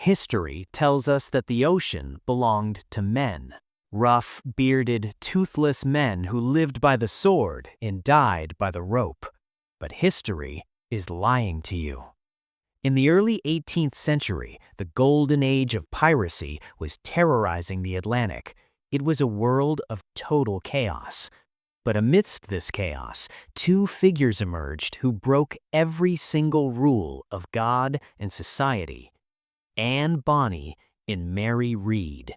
History tells us that the ocean belonged to men. Rough, bearded, toothless men who lived by the sword and died by the rope. But history is lying to you. In the early 18th century, the Golden Age of Piracy was terrorizing the Atlantic. It was a world of total chaos. But amidst this chaos, two figures emerged who broke every single rule of God and society. Bonny and Mary Read.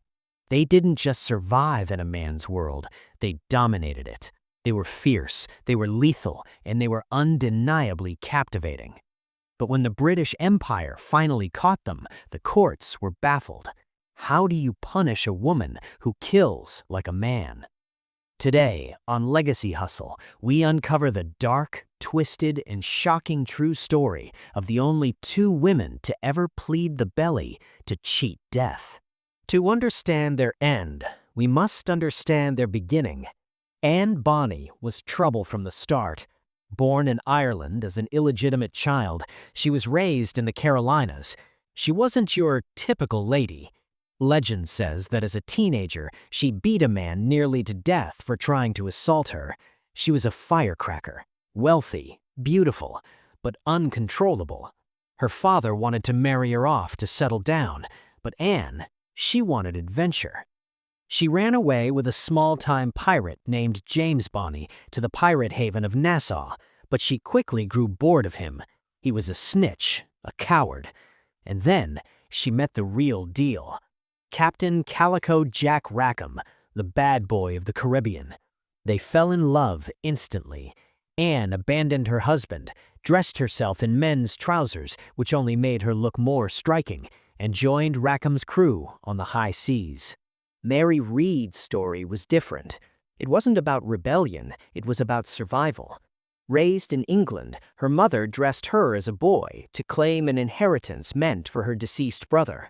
They didn't just survive in a man's world, they dominated it. They were fierce, they were lethal, and they were undeniably captivating. But when the British Empire finally caught them, the courts were baffled. How do you punish a woman who kills like a man? Today, on Legacy Hustle, we uncover the dark, twisted, and shocking true story of the only two women to ever plead the belly to cheat death. To understand their end, we must understand their beginning. Bonny was trouble from the start. Born in Ireland as an illegitimate child, she was raised in the Carolinas. She wasn't your typical lady. Legend says that as a teenager, she beat a man nearly to death for trying to assault her. She was a firecracker, wealthy, beautiful, but uncontrollable. Her father wanted to marry her off to settle down, but Anne, she wanted adventure. She ran away with a small-time pirate named James Bonny to the pirate haven of Nassau, but she quickly grew bored of him. He was a snitch, a coward. And then she met the real deal. Captain Calico Jack Rackham, the bad boy of the Caribbean. They fell in love instantly. Anne abandoned her husband, dressed herself in men's trousers, which only made her look more striking, and joined Rackham's crew on the high seas. Mary Read's story was different. It wasn't about rebellion, it was about survival. Raised in England, her mother dressed her as a boy to claim an inheritance meant for her deceased brother.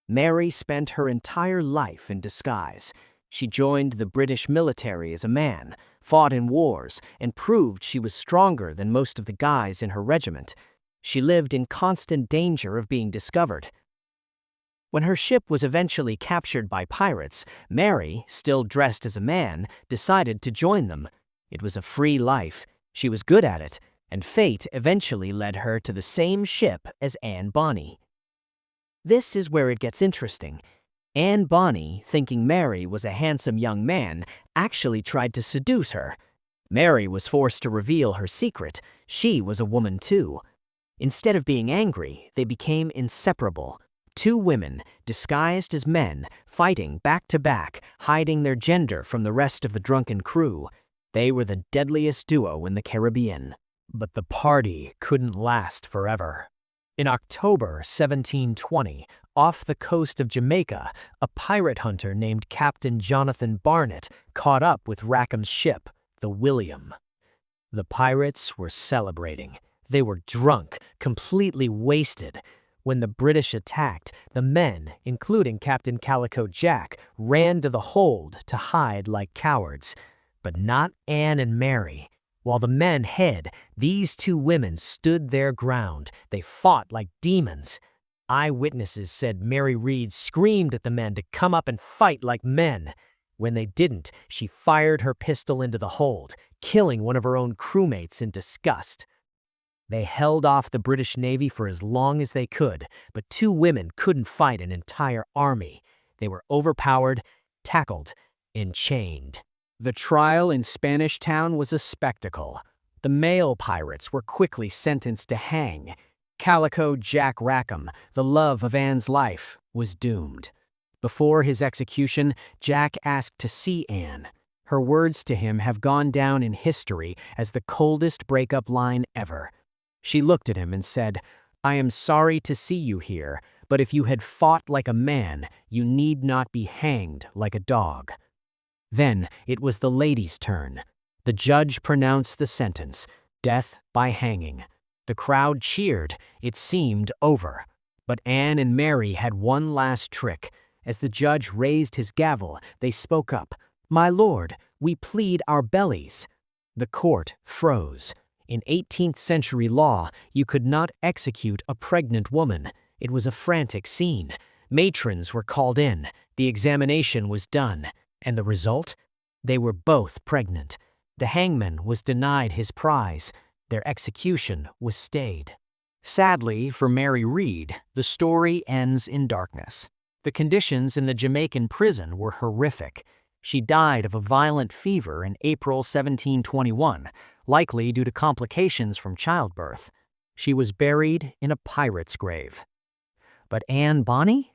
Mary spent her entire life in disguise. She joined the British military as a man, fought in wars, and proved she was stronger than most of the guys in her regiment. She lived in constant danger of being discovered. When her ship was eventually captured by pirates, Mary, still dressed as a man, decided to join them. It was a free life. She was good at it, and fate eventually led her to the same ship as Bonny. This is where it gets interesting. Bonny, thinking Mary was a handsome young man, actually tried to seduce her. Mary was forced to reveal her secret. She was a woman too. Instead of being angry, they became inseparable. Two women, disguised as men, fighting back to back, hiding their gender from the rest of the drunken crew. They were the deadliest duo in the Caribbean. But the party couldn't last forever. In October 1720, off the coast of Jamaica, a pirate hunter named Captain Jonathan Barnett caught up with Rackham's ship, the William. The pirates were celebrating. They were drunk, completely wasted. When the British attacked, the men, including Captain Calico Jack, ran to the hold to hide like cowards. But not Anne and Mary. While the men hid, these two women stood their ground. They fought like demons. Eyewitnesses said Mary Read screamed at the men to come up and fight like men. When they didn't, she fired her pistol into the hold, killing one of her own crewmates in disgust. They held off the British Navy for as long as they could, but two women couldn't fight an entire army. They were overpowered, tackled, and chained. The trial in Spanish Town was a spectacle. The male pirates were quickly sentenced to hang. Calico Jack Rackham, the love of Anne's life, was doomed. Before his execution, Jack asked to see Anne. Her words to him have gone down in history as the coldest breakup line ever. She looked at him and said, "I am sorry to see you here, but if you had fought like a man, you need not be hanged like a dog." Then it was the lady's turn. The judge pronounced the sentence, death by hanging. The crowd cheered. It seemed over. But Anne and Mary had one last trick. As the judge raised his gavel, they spoke up. "My lord, we plead our bellies." The court froze. In 18th century law, you could not execute a pregnant woman. It was a frantic scene. Matrons were called in, the examination was done, and the result? They were both pregnant. The hangman was denied his prize. Their execution was stayed. Sadly for Mary Read, the story ends in darkness. The conditions in the Jamaican prison were horrific. She died of a violent fever in April 1721, likely due to complications from childbirth. She was buried in a pirate's grave. But Anne Bonny?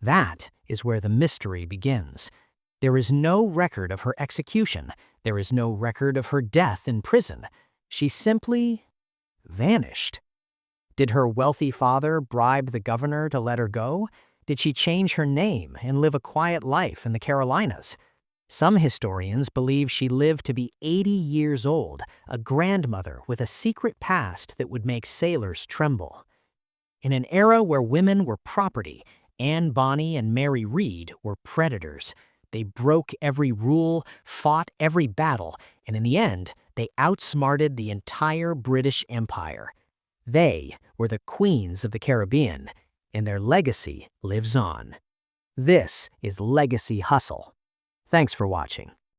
That is where the mystery begins. There is no record of her execution. There is no record of her death in prison. She simply vanished. Did her wealthy father bribe the governor to let her go? Did she change her name and live a quiet life in the Carolinas? Some historians believe she lived to be 80 years old, a grandmother with a secret past that would make sailors tremble. In an era where women were property, Anne Bonny and Mary Read were predators. They broke every rule, fought every battle, and in the end, they outsmarted the entire British Empire. They were the queens of the Caribbean, and their legacy lives on. This is Legacy Hustle. Thanks for watching.